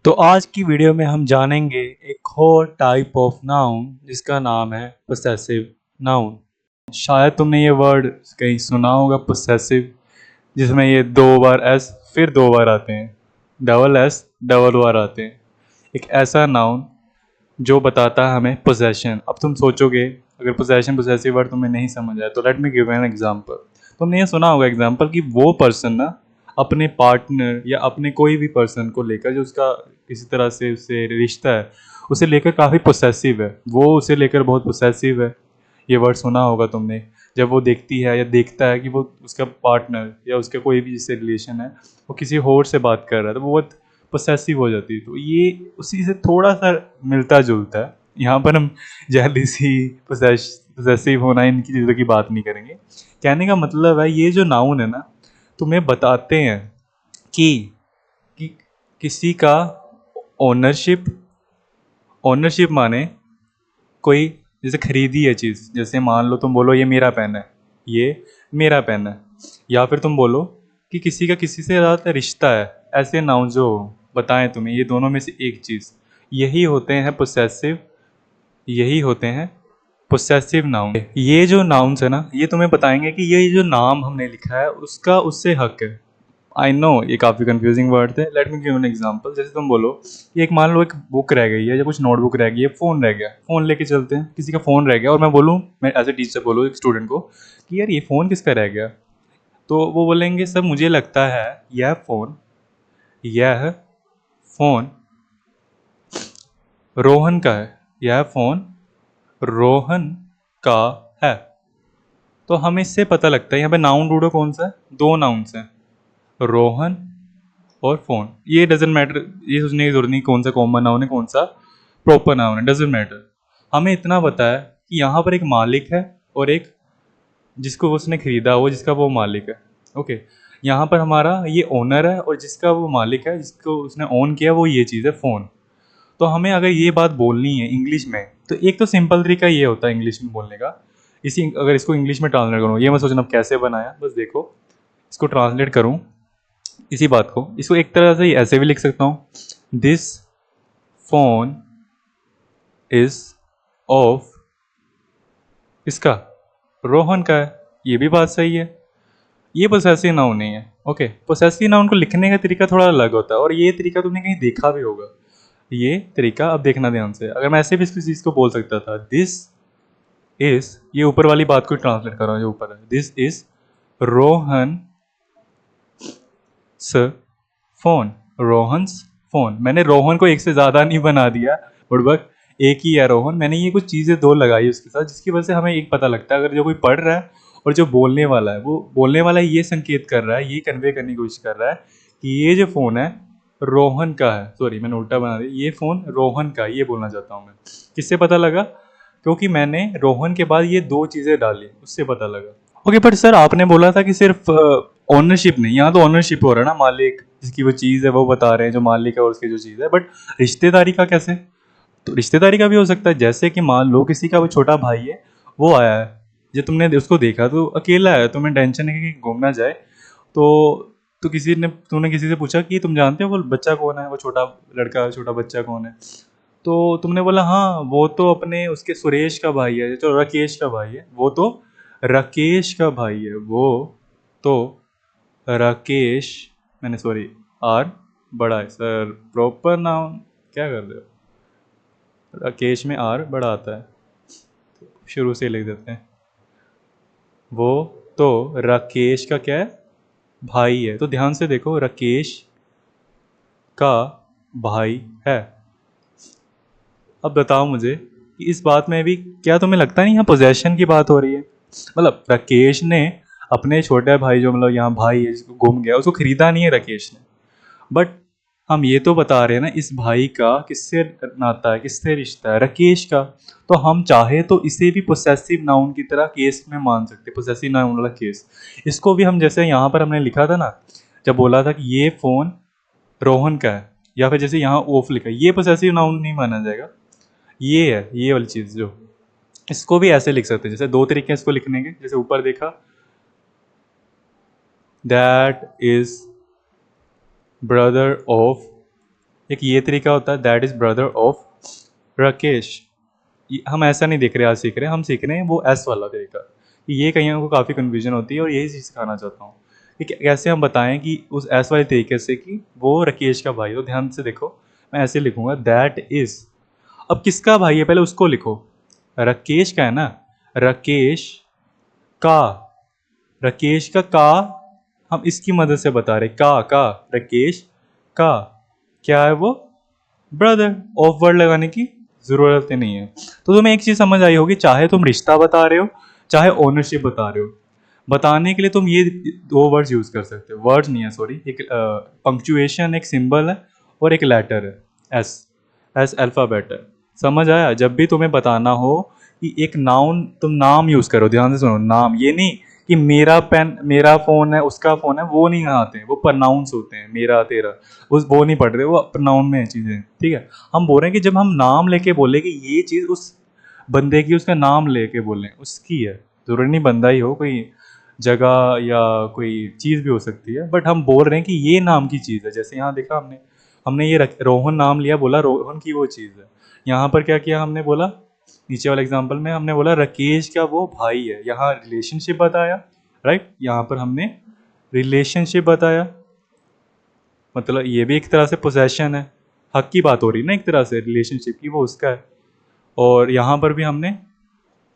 तो आज की वीडियो में हम जानेंगे एक और टाइप ऑफ नाउन जिसका नाम है पोसेसिव नाउन। शायद तुमने ये वर्ड कहीं सुना होगा, पोसेसिव, जिसमें ये दो बार एस फिर दो बार आते हैं, डबल एस डबल बार आते हैं। एक ऐसा नाउन जो बताता है हमें पोजेशन। अब तुम सोचोगे अगर पोजेशन पोसेसिव वर्ड तुम्हें नहीं समझ आया तो let me give an example. तुमने ये सुना होगा एग्जांपल कि वो पर्सन ना अपने पार्टनर या अपने कोई भी पर्सन को लेकर जो उसका किसी तरह से उससे रिश्ता है उसे लेकर काफ़ी पोसेसिव है, वो उसे लेकर बहुत पोसेसिव है। ये वर्ड सुना होगा तुमने। जब वो देखती है या देखता है कि वो उसका पार्टनर या उसका कोई भी जिससे रिलेशन है वो किसी और से बात कर रहा है तो वो बहुत पोसेसिव हो जाती है। तो ये उसी से थोड़ा सा मिलता जुलता है। यहाँ पर हम जेलसी, पोसेसिव होना, इनकी चीज़ों की बात नहीं करेंगे। कहने का मतलब है ये जो नाउन है ना तुम्हें बताते हैं कि किसी का ओनरशिप। ओनरशिप माने कोई जैसे खरीदी है चीज़, जैसे मान लो तुम बोलो ये मेरा पेन है, ये मेरा पेन है। या फिर तुम बोलो कि किसी का किसी से ज़्यादा रिश्ता है। ऐसे नाउन जो बताएं तुम्हें, ये दोनों में से एक चीज़, यही होते हैं पोसेसिव, यही होते हैं पोसेसिव नाउन। ये जो नाउन्स है ना ये तुम्हें बताएंगे कि ये जो नाम हमने लिखा है उसका उससे हक है। आई नो ये काफ़ी कंफ्यूजिंग वर्ड थे, let me give an example. जैसे तुम बोलो कि एक मान लो एक बुक रह गई है या कुछ नोटबुक रह गई है, फ़ोन रह गया, फ़ोन लेके चलते हैं, किसी का फ़ोन रह गया और मैं बोलूँ, मैं एज ए टीचर बोलूँ एक स्टूडेंट को कि यार ये फ़ोन किसका रह गया, तो वो बोलेंगे सर मुझे लगता है यह फ़ोन रोहन का है, यह फ़ोन रोहन का है। तो हमें इससे पता लगता है यहाँ पे नाउन ढूंढो कौन सा है, दो नाउन्स हैं, रोहन और फ़ोन। ये डजेंट मैटर, ये सोचने की जरूरत नहीं कौन सा कॉमन नाउन है कौन सा प्रॉपर नाउन है, डजेंट मैटर। हमें इतना पता है कि यहाँ पर एक मालिक है और एक जिसको उसने खरीदा वो जिसका वो मालिक है। ओके, यहाँ पर हमारा ये ओनर है और जिसका वो मालिक है जिसको उसने ओन किया वो ये चीज़ है फ़ोन। तो हमें अगर ये बात बोलनी है इंग्लिश में तो एक तो सिंपल तरीका ये होता है इंग्लिश में बोलने का। इसी अगर इसको इंग्लिश में ट्रांसलेट करूँ, ये मैं सोचना अब कैसे बनाया, बस देखो इसको ट्रांसलेट करूँ इसी बात को, इसको एक तरह से ऐसे भी लिख सकता हूँ, दिस फोन इज ऑफ, इसका रोहन का है। ये भी बात सही है, ये पोसेसिव नाउन नहीं है। ओके, पोसेसिव नाउन को लिखने का तरीका थोड़ा अलग होता है और ये तरीका तुमने कहीं देखा भी होगा। ये तरीका अब देखना ध्यान से, अगर मैं ऐसे भी इस चीज़ को बोल सकता था, दिस इज, ये ऊपर वाली बात को ट्रांसलेट कर रहा हूँ जो ऊपर है, दिस इज रोहन स फोन, रोहन्स फोन। मैंने रोहन को एक से ज़्यादा नहीं बना दिया, बुड़बक एक ही है रोहन। मैंने ये कुछ चीज़ें दो लगाई उसके साथ जिसकी वजह से हमें एक पता लगता है, अगर जो कोई पढ़ रहा है और जो बोलने वाला है, वो बोलने वाला ये संकेत कर रहा है, ये कन्वे करने की कोशिश कर रहा है कि ये जो फ़ोन है रोहन का है। सॉरी मैंने उल्टा बना दिया, ये फ़ोन रोहन का है, ये बोलना चाहता हूँ मैं। किससे पता लगा? क्योंकि मैंने रोहन के बाद ये दो चीज़ें डाली, उससे पता लगा। ओके, बट सर आपने बोला था कि सिर्फ ओनरशिप नहीं, यहाँ तो ओनरशिप हो रहा है ना, मालिक जिसकी वो चीज़ है वो बता रहे हैं जो मालिक है और उसकी जो चीज़ है, बट रिश्तेदारी का कैसे? तो रिश्तेदारी का भी हो सकता है, जैसे कि मान लो किसी का वो छोटा भाई है, वो आया है, जो तुमने उसको देखा तो अकेला है, तुम्हें टेंशन है कि घूमना जाए, तो किसी ने, तुमने किसी से पूछा कि तुम जानते हो वो बच्चा कौन है, वो छोटा लड़का छोटा बच्चा कौन है, तो तुमने बोला हाँ वो तो अपने उसके सुरेश का भाई है, जो राकेश का भाई है, वो तो राकेश का भाई है, वो तो राकेश, मैंने सॉरी आर बड़ा है सर, प्रॉपर नाउन क्या कर रहे हो, राकेश में आर बड़ा आता है, तो शुरू से लिख देते हैं, वो तो राकेश का क्या है, भाई है। तो ध्यान से देखो, राकेश का भाई है। अब बताओ मुझे कि इस बात में भी क्या तुम्हें लगता नहीं यहाँ पोजेशन की बात हो रही है? मतलब राकेश ने अपने छोटे भाई, जो मतलब यहाँ भाई है जिसको गुम गया, उसको खरीदा नहीं है राकेश ने, बट हम ये तो बता रहे हैं ना इस भाई का किससे नाता है, किससे रिश्ता है, राकेश का। तो हम चाहे तो इसे भी पोसेसिव नाउन की तरह केस में मान सकते, पोसेसिव नाउन वाला केस। इसको भी हम जैसे यहाँ पर हमने लिखा था ना, जब बोला था कि ये फ़ोन रोहन का है, या फिर जैसे यहाँ ओफ लिखा है, ये पोसेसिव नाउन नहीं माना जाएगा। ये है ये वाली चीज़, जो इसको भी ऐसे लिख सकते हैं, जैसे दो तरीके हैं इसको लिखने के, जैसे ऊपर देखा, दैट इज ब्रदर ऑफ एक ये तरीका होता है, that is brother of Rakesh. हम ऐसा नहीं देख रहे, आज सीख रहे हैं, हम सीख रहे हैं वो एस वाला तरीका। कि ये कहीं को काफ़ी कन्फ्यूजन होती है और यही चीज़ सिखाना चाहता हूँ कि कैसे हम बताएं कि उस एस वाले तरीके से कि वो राकेश का भाई हो। ध्यान से देखो, मैं ऐसे लिखूंगा, दैट इज़। अब किसका भाई है पहले उसको लिखो। राकेश का है ना, राकेश का, राकेश का हम इसकी मदद से बता रहे, का राकेश का क्या है वो, ब्रदर। ऑफ वर्ड लगाने की जरूरत ही नहीं है। तो तुम्हें एक चीज समझ आई होगी, चाहे तुम रिश्ता बता रहे हो चाहे ओनरशिप बता रहे हो, बताने के लिए तुम ये दो वर्ड्स यूज कर सकते हो। वर्ड्स नहीं है, सॉरी, एक पंक्चुएशन, एक सिंबल है और एक लेटर है, एस। एस अल्फाबेट है। समझ आया? जब भी तुम्हें बताना हो कि एक नाउन, तुम नाम यूज करो। ध्यान से सुनो, नाम। ये नहीं कि मेरा पेन, मेरा फोन है, उसका फोन है, वो नहीं आते हैं, वो प्रनाउंस होते हैं, मेरा तेरा, उस वो नहीं पढ़ रहे, वो प्रनाउन में है चीजें। ठीक है, हम बोल रहे हैं कि जब हम नाम लेके बोले कि ये चीज उस बंदे की, उसका नाम लेके बोलें, उसकी है। जरूरी नहीं बंदा ही हो, कोई जगह या कोई चीज भी हो सकती है, बट हम बोल रहे हैं कि ये नाम की चीज है। जैसे यहाँ देखा हमने, हमने ये रोहन नाम लिया, बोला रोहन की वो चीज है। यहाँ पर क्या किया हमने, बोला नीचे वाले एग्जाम्पल में हमने बोला राकेश का वो भाई है। यहाँ रिलेशनशिप बताया, राइट। यहाँ पर हमने रिलेशनशिप बताया, मतलब ये भी एक तरह से पोजेशन है, हक की बात हो रही है ना एक तरह से, रिलेशनशिप की, वो उसका है। और यहाँ पर भी हमने,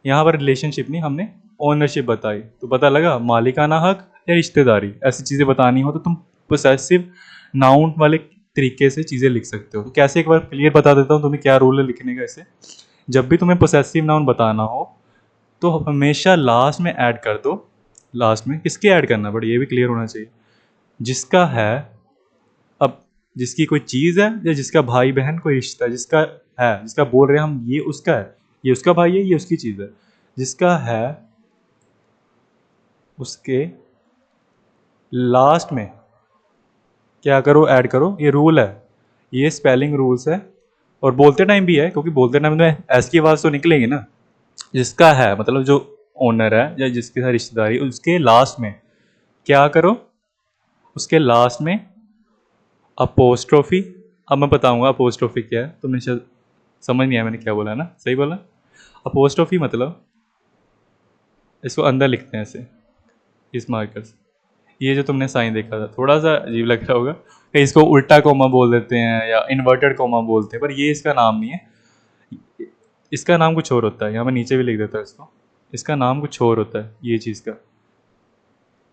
यहाँ पर रिलेशनशिप नहीं, हमने ओनरशिप बताई। तो पता लगा मालिकाना हक या रिश्तेदारी, ऐसी चीज़ें बतानी हो तो तुम पोसेसिव नाउन वाले तरीके से चीज़ें लिख सकते हो। तो कैसे, एक बार क्लियर बता देता हूँ तुम्हें क्या रूल है लिखने का इसे। जब भी तुम्हें पोसेसिव नाउन बताना हो तो हमेशा लास्ट में ऐड कर दो। लास्ट में किसके ऐड करना, बट ये भी क्लियर होना चाहिए, जिसका है। अब जिसकी कोई चीज़ है या जिसका भाई बहन कोई रिश्ता है, जिसका है, जिसका बोल रहे हैं हम ये उसका है, ये उसका भाई है, ये उसकी चीज़ है, जिसका है, उसके लास्ट में क्या करो, ऐड करो। ये रूल है, ये स्पेलिंग रूल्स है, और बोलते टाइम भी है, क्योंकि बोलते टाइम में एस की आवाज़ तो निकलेगी ना। जिसका है मतलब जो ओनर है या जिसके साथ रिश्तेदारी, उसके लास्ट में क्या करो, उसके लास्ट में अपोस्ट्रोफी। अब मैं बताऊंगा अपोस्ट्रोफी क्या है, तुमने शायद समझ नहीं आया मैंने क्या बोला, ना सही बोला। अपोस्ट्रोफी मतलब, इसको अंदर लिखते हैं ऐसे, इस मार्कर से। ये जो तुमने साइन देखा था, थोड़ा सा अजीब लग रहा होगा, कहीं इसको उल्टा कोमा बोल देते हैं या इन्वर्टेड कोमा बोलते हैं, पर ये इसका नाम नहीं है। इसका नाम कुछ और होता है, यहाँ मैं नीचे भी लिख देता हूँ इसको। इसका नाम कुछ और होता है, ये चीज़ का,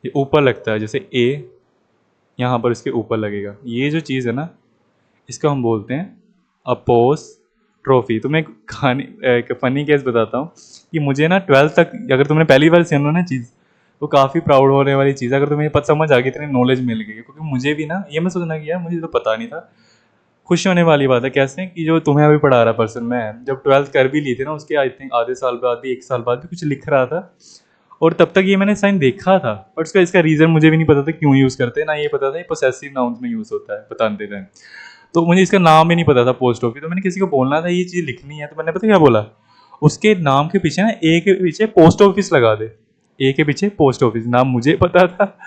ये ऊपर लगता है, जैसे ए यहाँ पर इसके ऊपर लगेगा। ये जो चीज़ है ना, इसको हम बोलते हैं अपोस ट्रॉफी। तुम्हें एक कहानी, एक फ़नी केस बताता हूँ कि मुझे ना 12th तक, अगर तुमने पहली बार सुना ना चीज़, तो काफ़ी प्राउड होने वाली चीज़ है अगर तुम्हें पता समझ आ गई, इतनी नॉलेज मिल गई। क्योंकि मुझे भी ना, ये मैं सोचना कि यार मुझे तो पता नहीं था। खुश होने वाली बात है, कैसे कि जो तुम्हें अभी पढ़ा रहा पर्सन, मैं जब 12th कर भी ली थी ना, उसके आई थिंक आधे साल बाद भी, 1 साल बाद भी कुछ लिख रहा था, और तब तक ये मैंने साइन देखा था, बट उसका इसका रीज़न मुझे भी नहीं पता था क्यों यूज़ करते हैं, ना ये पता था ये पोसेसिव नाउन्स में यूज़ होता है बताते टाइम। तो मुझे इसका नाम ही नहीं पता था, पोस्ट ऑफिस। तो मैंने किसी को बोलना था ये चीज़ लिखनी है, तो मैंने पता क्या बोला, उसके नाम के पीछे ना, ए के पीछे पोस्ट ऑफिस लगा दे। ए के पीछे पोस्ट ऑफिस, नाम मुझे पता था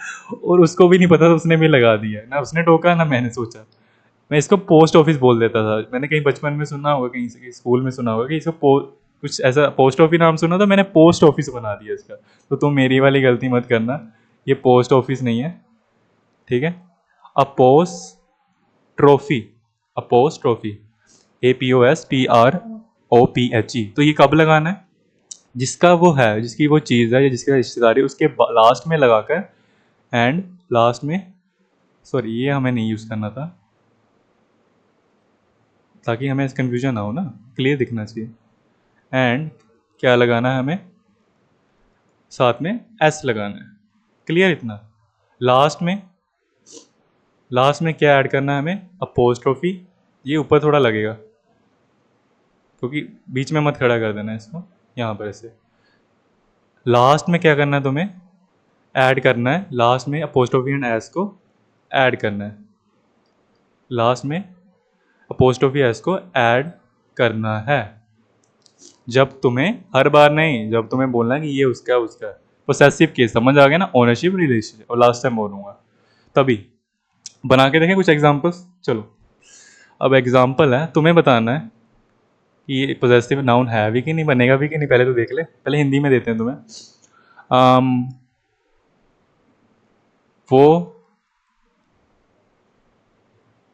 और उसको भी नहीं पता था, उसने भी लगा दिया। ना उसने टोका ना मैंने सोचा। मैं इसको पोस्ट ऑफिस बोल देता था। मैंने कहीं बचपन में सुना होगा, कहीं से स्कूल में सुना होगा कि इसको कुछ ऐसा पोस्ट ऑफिस नाम सुना, तो मैंने पोस्ट ऑफिस बना दिया इसका। तो तुम मेरी वाली गलती मत करना, ये पोस्ट ऑफिस नहीं है, ठीक है। अपोस ट्रॉफी, अपोस ट्रॉफी, APOSTROPHE। तो ये कब लगाना है, जिसका वो है, जिसकी वो चीज़ है या जिसकी रिश्तेदारी, उसके लास्ट में लगाकर, एंड लास्ट में, सॉरी ये हमें नहीं यूज़ करना था, ताकि हमें कन्फ्यूजन ना हो ना, क्लियर दिखना चाहिए। एंड क्या लगाना है हमें, साथ में एस लगाना है, क्लियर इतना। लास्ट में, लास्ट में क्या ऐड करना है हमें, अपोस्ट्रोफी। ये ऊपर थोड़ा लगेगा, क्योंकि बीच में मत खड़ा कर देना इसको, यहाँ पर ऐसे। लास्ट में क्या करना है तुम्हें, ऐड करना है, लास्ट में अपोस्ट्रोफी एंड एस को ऐड करना है। लास्ट में अपोस्ट्रोफी एस को ऐड करना है। जब तुम्हें, हर बार नहीं, जब तुम्हें बोलना है कि ये उसका है, उसका है। पोसेसिव केस समझ आ गया ना, ओनरशिप रिलेशनशिप, और लास्ट टाइम बोलूँगा तभी। बना के देखें कुछ एग्जांपल्स, चलो। अब एग्जाम्पल है, तुम्हें बताना है कि ये पोजेसिव नाउन है भी कि नहीं, बनेगा भी कि नहीं, पहले तो देख ले, पहले हिंदी में देते हैं तुम्हें। वो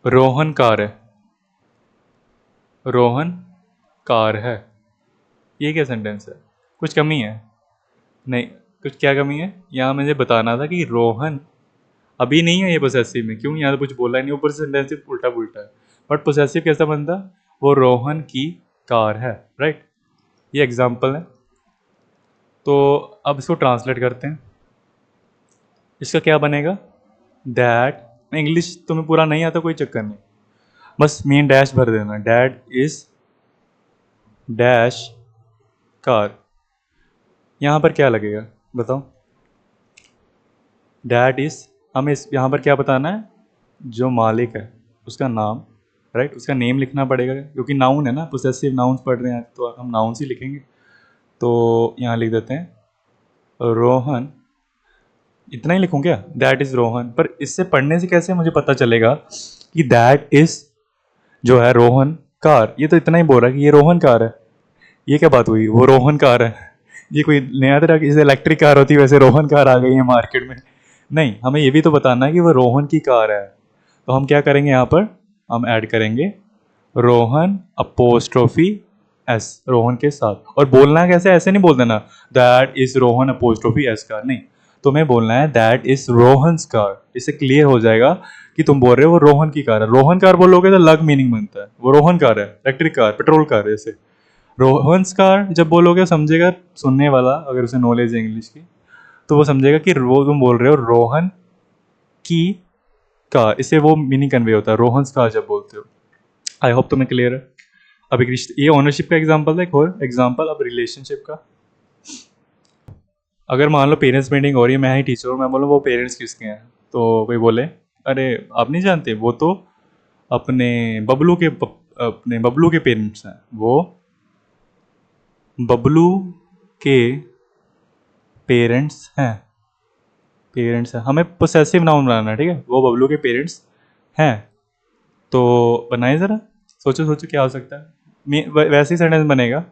रोहन कार है, रोहन कार है, ये क्या सेंटेंस है? कुछ कमी है? नहीं, कुछ क्या कमी है? यहाँ मुझे बताना था कि रोहन अभी नहीं है ये पोसेसिव में, क्यों? यहाँ तो कुछ बोला ही नहीं, ऊपर से सेंटेंस सिर्फ उल्टा पुल्टा है। बट पोसेसिव कैसा बनता? वो रोहन की कार है, राइट? ये एग्जाम्पल है। तो अब इसको ट्रांसलेट करते हैं। इसका क्या बनेगा? दैट, इंग्लिश तुम्हें पूरा नहीं आता कोई चक्कर नहीं, बस मेन डैश भर देना। That is dash car. यहाँ पर क्या लगेगा बताओ? डैट इज, हमें इस यहाँ पर क्या बताना है? जो मालिक है उसका नाम, राइट? उसका नेम लिखना पड़ेगा क्योंकि नाउन है ना, पोसेसिव नाउन्स पढ़ रहे हैं तो हम नाउन्स ही लिखेंगे। तो यहाँ लिख देते हैं रोहन, इतना ही लिखूँ क्या? That is Rohan. पर इससे पढ़ने से कैसे मुझे पता चलेगा कि दैट इज जो है रोहन कार? ये तो इतना ही बोल रहा है कि ये रोहन कार है। ये क्या बात हुई? वो रोहन कार है, ये कोई नया तरह की, जैसे इलेक्ट्रिक कार होती है वैसे रोहन कार आ गई है मार्केट में? नहीं, हमें ये भी तो बताना है कि वो रोहन की कार है। तो हम क्या करेंगे यहाँ पर? हम ऐड करेंगे रोहन अपोस्ट्रोफी एस, रोहन के साथ। और बोलना कैसे? ऐसे नहीं बोल देना that is Rohan apostrophe S car, नहीं, तुम्हें बोलना है दैट इज रोहन्स कार। इससे क्लियर हो जाएगा कि तुम बोल रहे हो वो रोहन की कार है। रोहन कार बोलोगे तो अलग मीनिंग बनता है, वो रोहन कार है, इलेक्ट्रिक कार, पेट्रोल कार है। ऐसे रोहन्स कार जब बोलोगे समझेगा सुनने वाला, अगर उसे नॉलेज है इंग्लिश की, तो वो समझेगा कि वो तुम बोल रहे हो रोहन की कार। इससे वो मीनिंग कन्वे होता है रोहन्स कार जब बोलते हो। आई होप तुम्हें क्लियर है। अब एक रिश्ते, ये ओनरशिप का एग्जांपल है। एक और एग्जांपल अब रिलेशनशिप का। अगर मान लो पेरेंट्स मीटिंग हो रही है, मैं ही टीचर हूँ, मैं बोलूँ वो पेरेंट्स किसके हैं, तो कोई बोले अरे आप नहीं जानते, वो तो अपने अपने बबलू के पेरेंट्स हैं, वो बबलू के पेरेंट्स हैं। पेरेंट्स हैं, हमें पोसेसिव नाउन बनाना है, ठीक है? वो बबलू के पेरेंट्स हैं। तो बनाए ज़रा, सोचो सोचो क्या हो सकता है। वैसे ही सेंटेंस बनेगा,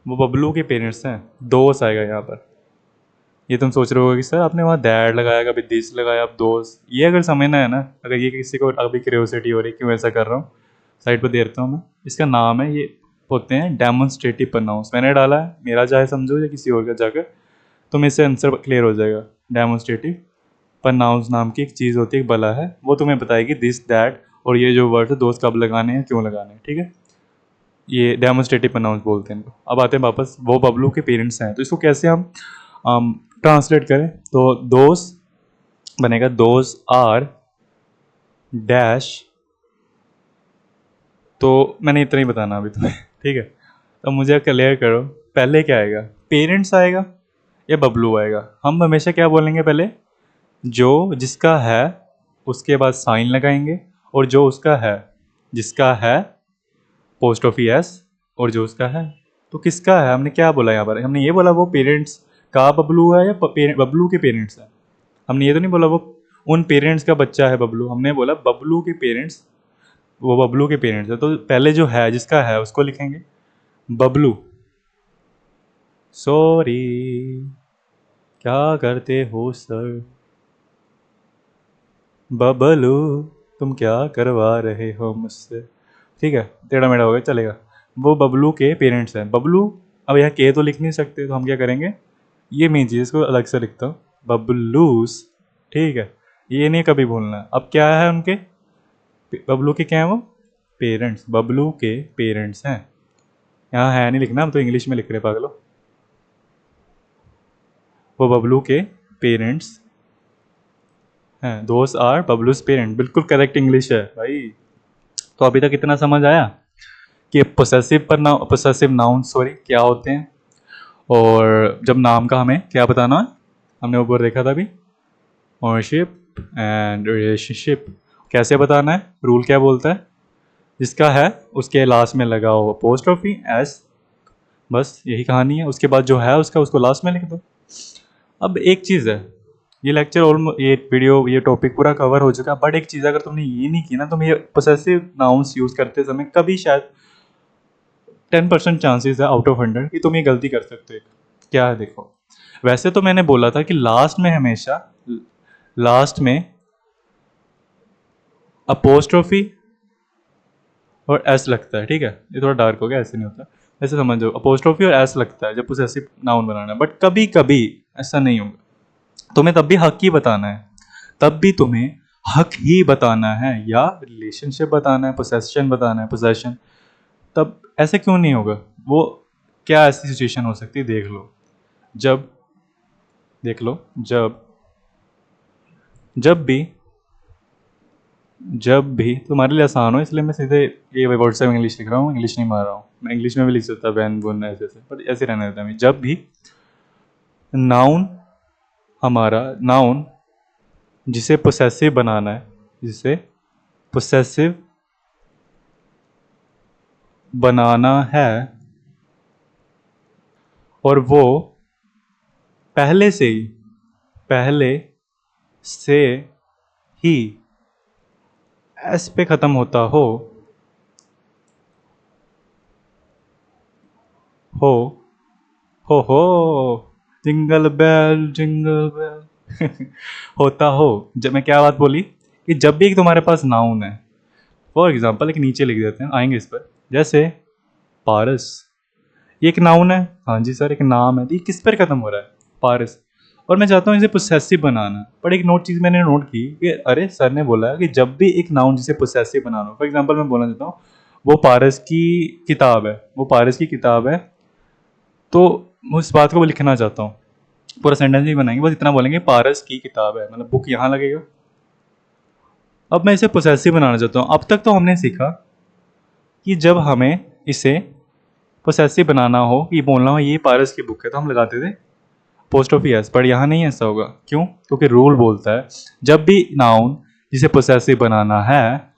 वो बबलू के पेरेंट्स हैं, दोस्त आएगा यहाँ पर। ये तुम सोच रहे हो कि सर आपने वहाँ दैड लगाया, कभी दिस लगाया, अब दोस्त। ये अगर समझना है ना, अगर ये किसी को अभी क्यूरियोसिटी हो रही है क्यों ऐसा कर रहा हूँ, साइड पर दे देता हूँ मैं। इसका नाम है, ये होते हैं डेमोन्स्ट्रेटिव प्रोनाउंस। मैंने डाला है, मेरा चाहे समझो या किसी और का जाकर, तुम्हें इससे आंसर क्लियर हो जाएगा। डेमोन्स्ट्रेटिव प्रोनाउंस नाम की एक चीज़ होती है, एक बला है, वो तुम्हें बताएगी दिस दैट और ये जो वर्ड है दोस्त कब लगाने हैं, क्यों लगाने हैं, ठीक है? ये डेमोन्स्ट्रेटिव प्रोनाउंस बोलते हैं इनको। अब आते हैं वापस, वो बबलू के पेरेंट्स हैं, तो इसको कैसे हम ट्रांसलेट करें? तो दोस्त बनेगा दोस्त आर डैश। तो मैंने इतना ही बताना अभी तुम्हें, ठीक है? तो मुझे क्लियर करो, पहले क्या आएगा? पेरेंट्स आएगा या बबलू आएगा? हम हमेशा क्या बोलेंगे पहले? जो जिसका है उसके बाद साइन लगाएंगे, और जो उसका है, जिसका है पोस्ट ऑफ एस, और जो उसका है, तो किसका है? हमने क्या बोला यहाँ पर? हमने ये बोला वो पेरेंट्स का बबलू है या बबलू के पेरेंट्स है? हमने ये तो नहीं बोला वो उन पेरेंट्स का बच्चा है बबलू, हमने बोला बबलू के पेरेंट्स, वो बबलू के पेरेंट्स है। तो पहले जो है, जिसका है, उसको लिखेंगे बबलू। सॉरी, क्या करते हो सर? बबलू, तुम क्या करवा रहे हो मुझसे? ठीक है, टेढ़ा मेढ़ा हो गया, चलेगा। वो बबलू के पेरेंट्स हैं, बबलू। अब यहाँ के तो लिख नहीं सकते, तो हम क्या करेंगे? ये मेन चीज़, इसको अलग से लिखता हूँ, बबलूस, ठीक है? ये नहीं कभी भूलना। अब क्या है उनके, बबलू के क्या है वो? पेरेंट्स, बबलू के पेरेंट्स हैं। यहाँ है नहीं लिखना, हम तो इंग्लिश में लिख रहे पागलो। वो बबलू के पेरेंट्स हैं, दोस्त आर बबलूस पेरेंट, बिल्कुल करेक्ट इंग्लिश है भाई। तो अभी तक इतना समझ आया कि पोसेसिव नाउन सॉरी क्या होते हैं, और जब नाम का हमें क्या बताना है, हमने ऊपर देखा था अभी, ओनरशिप एंड रिलेशनशिप कैसे बताना है, रूल क्या बोलता है? जिसका है उसके लास्ट में लगाओ अपोस्ट्रोफी एस, बस यही कहानी है। उसके बाद जो है उसका, उसको लास्ट में लिख दो। अब एक चीज़ है, ये लेक्चर ऑलमोस्ट, ये वीडियो, ये टॉपिक पूरा कवर हो चुका है, बट एक चीज़ अगर तुमने ये नहीं की ना, तुम ये पोसेसिव नाउन्स यूज़ करते समय कभी शायद 10% चांसेस है आउट ऑफ 100 कि तुम ये गलती कर सकते हो। क्या है देखो, वैसे तो मैंने बोला था कि लास्ट में हमेशा, लास्ट में अपोस्ट्रोफी और एस लगता है, ठीक है, ये थोड़ा डार्क हो गया, ऐसे नहीं होता, ऐसे समझो, अपोस्ट्रोफी और एस लगता है जब पोसेसिव नाउन बनाना है, बट कभी कभी ऐसा नहीं होगा। तुम्हें तब भी हक ही बताना है, तब भी तुम्हें हक ही बताना है, या रिलेशनशिप बताना है, पोसेशन बताना है, पोसेशन, तब ऐसे क्यों नहीं होगा? वो क्या ऐसी सिचुएशन हो सकती है, देख लो, जब, देख लो, जब भी, जब भी तुम्हारे लिए आसान हो, इसलिए मैं सीधे ये वर्ड से इंग्लिश लिख रहा हूँ, इंग्लिश नहीं मार रहा हूँ, मैं इंग्लिश में भी लिख सकता बैन बुन ऐसे ऐसे, पर ऐसे रहने देता हूँ। जब भी नाउन, हमारा नाउन जिसे पोसेसिव बनाना है, जिसे पोसेसिव बनाना है, और वो पहले से ही एस पे ख़त्म होता हो हो हो, जिंगल बेल होता हो। जब मैं क्या बात बोली कि जब भी एक तुम्हारे पास नाउन है, फॉर एग्जांपल एक नीचे लिख देते हैं, आएंगे इस पर, जैसे पारस, ये एक नाउन है, हाँ जी सर, एक नाम है, तो ये किस पर ख़त्म हो रहा है? पारस। और मैं चाहता हूँ इसे पोसेसिव बनाना, पर एक चीज़ मैंने नोट की कि अरे सर ने बोला कि जब भी एक नाउन जिसे पोसेसिव बनाना हो, फॉर एग्जांपल मैं बोलना चाहता हूँ वो पारस की किताब है, वो पारस की किताब है, तो मैं उस बात को लिखना चाहता हूँ, पूरा सेंटेंस नहीं बनाएंगे, बस इतना बोलेंगे पारस की किताब है, मतलब बुक यहाँ लगेगा। अब मैं इसे पोसेसिव बनाना चाहता हूँ। अब तक तो हमने सीखा कि जब हमें इसे पोसेसिव बनाना हो, कि बोलना हो ये पारस की बुक है, तो हम लगाते थे पोस्ट ऑफ एस, पर यहाँ नहीं ऐसा होगा। क्यों? क्योंकि रूल बोलता है जब भी नाउन जिसे पोसेसिव बनाना है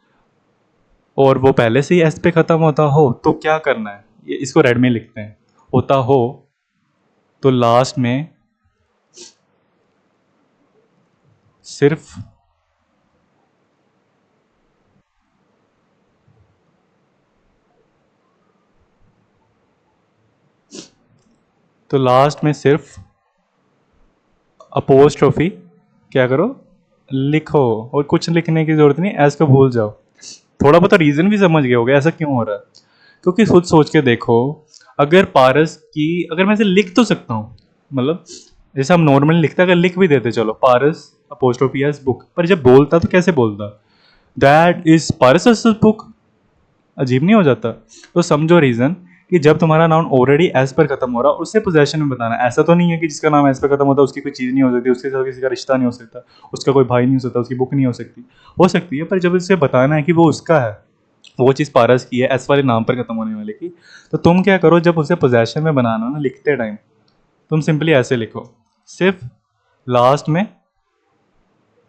और वो पहले से ही एस पे ख़त्म होता हो, तो क्या करना है, ये इसको रेड में लिखते हैं, होता हो तो लास्ट में सिर्फ तो लास्ट में सिर्फ अपोस्ट्रोफी क्या करो, लिखो, और कुछ लिखने की जरूरत नहीं, एस को भूल जाओ। थोड़ा बहुत रीज़न भी समझ गए होगे ऐसा क्यों हो रहा है, क्योंकि खुद सोच के देखो, अगर पारस की, अगर मैं इसे लिख तो सकता हूँ, मतलब जैसे हम नॉर्मली लिखते हैं, अगर लिख भी देते चलो पारस अपोस्ट्रोफी एस बुक, पर जब बोलता तो कैसे बोलता, दैट इज पारस बुक, अजीब नहीं हो जाता? तो समझो रीज़न कि जब तुम्हारा नाउन ऑलरेडी एस पर खत्म हो रहा है, उससे पोजेशन में बताना। ऐसा तो नहीं है कि जिसका नाम एस पर खत्म होता है उसकी कोई चीज़ नहीं हो सकती, उसके साथ किसी का रिश्ता नहीं हो सकता, उसका कोई भाई नहीं हो सकता, उसकी बुक नहीं हो सकती है, पर जब इससे बताना है कि वो उसका है, वो चीज़ पारस की है, एस वाले नाम पर खत्म होने वाले की, तो तुम क्या करो, जब उसे पोजेशन में बनाना हो ना लिखते टाइम, तुम सिंपली ऐसे लिखो, सिर्फ लास्ट में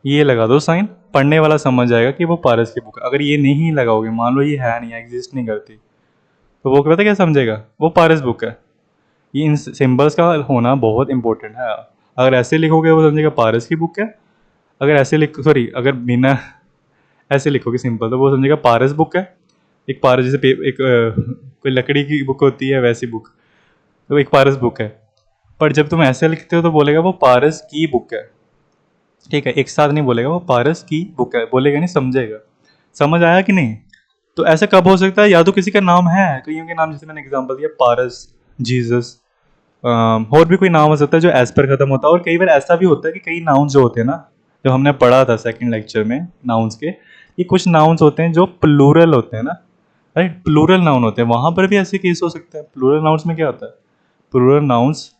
ये लगा दो साइन, पढ़ने वाला समझ जाएगा कि वो पारस की बुक है। अगर ये नहीं लगाओगे, मान लो ये है नहीं, एग्जिस्ट नहीं करती, तो वो पता क्या समझेगा, वो पारस बुक है। ये इन सिंबल्स का होना बहुत इंपॉर्टेंट है। अगर ऐसे लिखोगे वो समझेगा पारस की बुक है, अगर ऐसे लिख, सॉरी, अगर बिना ऐसे लिखोगे सिंपल, तो वो समझेगा पारस बुक है। एक पारस जैसे एक कोई लकड़ी की बुक होती है वैसी बुक, तो एक पारस बुक है। पर जब तुम ऐसे लिखते हो तो बोलेगा वो पारस की बुक है, ठीक है, एक साथ नहीं बोलेगा, वो पारस की बुक है बोलेगा, नहीं समझेगा। समझ आया कि नहीं? तो ऐसा कब हो सकता है, या तो किसी का नाम है, कईयों के नाम, जैसे मैंने एग्जांपल दिया पारस, जीसस, और भी कोई नाम हो सकता है जो एस पर खत्म होता है। और कई बार ऐसा भी होता है कि कई नाउन जो होते हैं ना, जो हमने पढ़ा था सेकंड लेक्चर में नाउन्स के, ये कुछ नाउन्स होते हैं जो प्लूरल होते हैं ना, राइट, प्लूरल नाउन होते हैं, वहाँ पर भी ऐसे केस हो सकते हैं। प्लूरल नाउन्स में क्या होता है, प्लूरल नाउन्स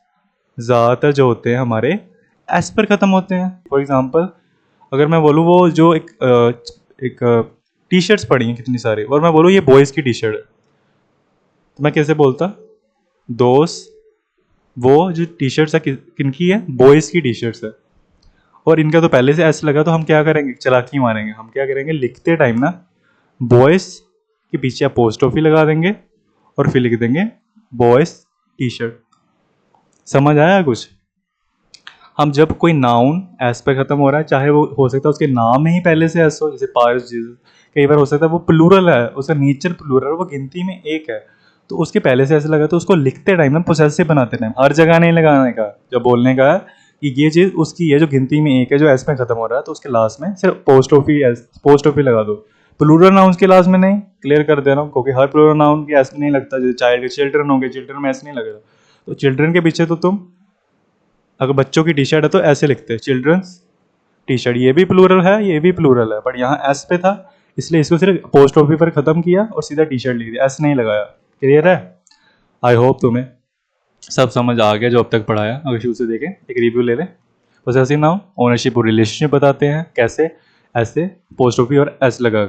ज़्यादातर जो होते हैं हमारे एस पर ख़त्म होते हैं। फॉर एग्जांपल अगर मैं बोलूँ वो जो एक टी शर्ट्स पड़ी हैं कितनी सारी, और मैं बोलूँ ये बॉयज़ की टी शर्ट है, तो मैं कैसे बोलता, दोस्त, वो जो टी शर्ट्स है किनकी है, बॉयज़ की टी शर्ट्स है, और इनका तो पहले से एस लगा, तो हम क्या करेंगे, चालाकी मारेंगे, हम क्या करेंगे, लिखते टाइम ना बॉयज़ के पीछे अपोस्ट्रोफी लगा देंगे और फिर लिख देंगे बॉयज़ टी शर्ट। समझ आया कुछ? हम जब कोई नाउन एस पे ख़त्म हो रहा है, चाहे वो हो सकता है उसके नाम में ही पहले से एस हो, जैसे पारस जीसस, कई बार हो सकता है वो प्लूरल है, उसका नेचर प्लूरल है, वो गिनती में एक है, तो उसके पहले से ऐसे लगा, तो उसको लिखते टाइम ना पोसेसिव बनाते टाइम हर जगह नहीं लगाने का, जब बोलने का है कि ये चीज़ उसकी है जो गिनती में एक है, जो एस में ख़त्म हो रहा है, तो उसके लास्ट में सिर्फ पोस्ट ऑफी लगा दो, प्लूरल नाउन के लास्ट में नहीं, क्लियर कर दे रहा हूँ, क्योंकि हर प्लूरल नाउन के एस में नहीं लगता, जैसे चाइल्ड चिल्ड्रन हो गए, चिल्ड्रन में एस नहीं लगेगा, तो चिल्ड्रन के पीछे तो तुम अगर बच्चों की टी शर्ट है तो ऐसे लिखते हैं चिल्ड्रंस टी शर्ट, ये भी प्लूरल है, ये भी प्लूरल है, बट यहाँ एस पे था, इसलिए इसको सिर्फ पोस्ट ऑफी पर खत्म किया और सीधा टी शर्ट लिख दिया, एस नहीं लगाया। क्लियर है? आई होप तुम्हें सब समझ आ गया जो अब तक पढ़ाया। अगर शुरू से देखें, एक रिव्यू ले लें। पोसेसिव नाउन ओनरशिप और रिलेशनशिप बताते हैं, कैसे? ऐसे पोस्ट ऑफी और एस लगा,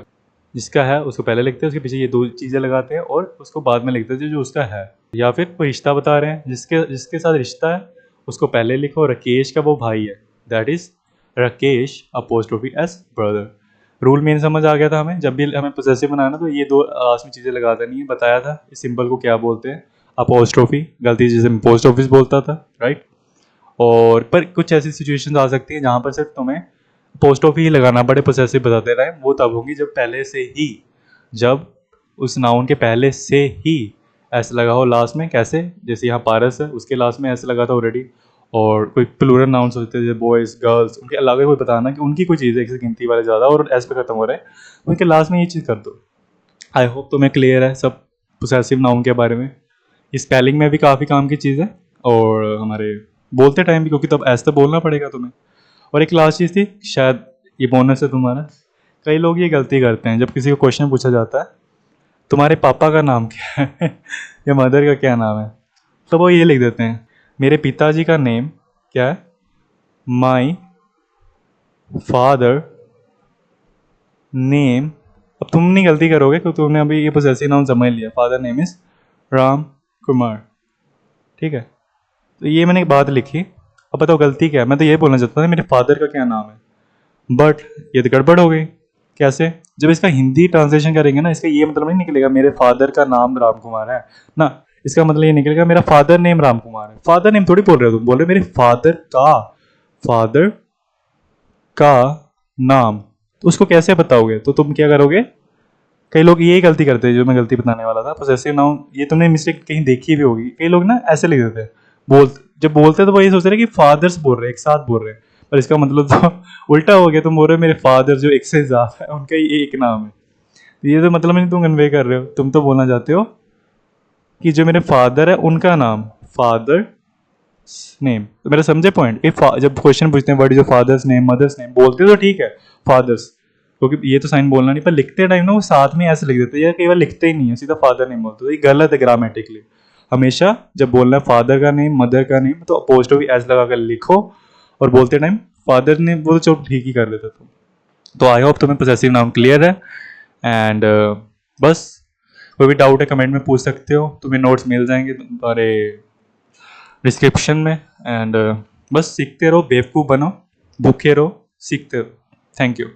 जिसका है उसको पहले लिखते हैं, उसके पीछे ये दो चीज़ें लगाते हैं और उसको बाद में लिखते हैं जो उसका है। या फिर कोई रिश्ता बता रहे हैं, जिसके जिसके साथ रिश्ता है उसको पहले लिखो, राकेश का वो भाई है, that is Rakesh apostrophe S brother. Rule main समझ आ गया था हमें, जब भी हमें पोसेसिव बनाना तो ये दो लास्ट में चीज़ें लगा देनी है, बताया था इस सिंबल को क्या बोलते हैं, अपोस्ट्रोफी, गलती जैसे पोस्ट ऑफिस बोलता था, राइट। और पर कुछ ऐसी सिचुएशंस आ सकती हैं जहाँ पर सिर्फ तुम्हें पोस्ट ऑफिस ही लगाना पड़े, पोसेसिव बताते रहे, वो तब होंगी जब पहले से ही, जब उस नाउन के पहले से ही एस लगा हो लास्ट में। कैसे? जैसे यहाँ पारस है, उसके लास्ट में एस लगा था ऑलरेडी, और कोई प्लूरल नाउन्स होते हैं जैसे बॉयज़ गर्ल्स, उनके अलग कोई बताना कि उनकी कोई चीज़ है, किसी गिनती वाले ज़्यादा और एस पे खत्म हो रहे हैं, उनके लास्ट में ये चीज़ कर दो। आई होप तुम्हें क्लियर है सब पोसेसिव नाउन के बारे में। स्पेलिंग में भी काफ़ी काम की चीज़ है, और हमारे बोलते टाइम भी, क्योंकि तब ऐसे तो बोलना पड़ेगा तुम्हें। और एक लास्ट चीज़ थी, शायद ये बोनस है तुम्हारा, कई लोग ये गलती करते हैं, जब किसी को क्वेश्चन पूछा जाता है तुम्हारे पापा का नाम क्या है या मदर का क्या नाम है, तो वो ये लिख देते हैं मेरे पिताजी का नेम क्या है, माई फादर नेम। अब तुम नहीं गलती करोगे क्योंकि तुमने अभी ये पोसेसिव नाउन समझ लिया, father name is Ram Kumar, ठीक है। तो ये मैंने एक बात लिखी, अब बताओ गलती क्या है। मैं तो ये बोलना चाहता था मेरे फादर का क्या नाम है, बट ये तो गड़बड़ हो गई। कैसे? जब इसका हिंदी ट्रांसलेशन करेंगे ना, इसका ये मतलब नहीं निकलेगा मेरे फादर का नाम राम कुमार है ना, इसका मतलब ये निकलेगा मेरा फादर नेम राम कुमार है। फादर नेम थोड़ी बोल रहे हो तुम, बोल रहे हो मेरे फादर का नाम, तो उसको कैसे बताओगे? तो तुम क्या करोगे, कई लोग यही गलती करते हैं जो मैं गलती बताने वाला था, पोसेसिव नाउन, ये तुमने मिस्टेक कहीं देखी भी होगी, कई लोग ना ऐसे लिख देते हैं, जब बोलते हैं तो वो ये सोचते हैं कि फादर्स बोल रहे हैं, एक साथ बोल रहे हैं, पर इसका मतलब तो उल्टा हो गया, तुम बोल रहे हो मेरे फादर जो एक से ज्यादा है उनका ये एक नाम है, तो ये तो मतलब नहीं तुम कन्वे कर रहे हो, तुम तो बोलना चाहते हो कि जो मेरे फादर है उनका नाम, फादर नेम। तो मेरा समझे पॉइंट, जब क्वेश्चन पूछते हैं what is your father's name, mother's name, बोलते तो ठीक है फादर्स, क्योंकि ये तो साइन बोलना नहीं, पर लिखते टाइम ना वो साथ में ऐसे लिख देते हैं, या कई बार लिखते ही नहीं है, सीधा फादर नेम बोलते, तो ये गलत है ग्रामेटिकली। हमेशा जब बोलना है फादर का नेम, मदर का नेम, तो अपोस्ट्रोफी एस लगा कर लिखो, और बोलते टाइम फादर नेम वो तो चलो ठीक ही कर देते तुम। तो आई होप तुम्हें पोसेसिव नाउन क्लियर है, एंड बस कोई भी डाउट है कमेंट में पूछ सकते हो, तुम्हें नोट्स मिल जाएंगे तुम्हारे डिस्क्रिप्शन में, एंड बस सीखते रहो, बेवकूफ़ बनो, भूखे रहो, सीखते रहो। Thank you.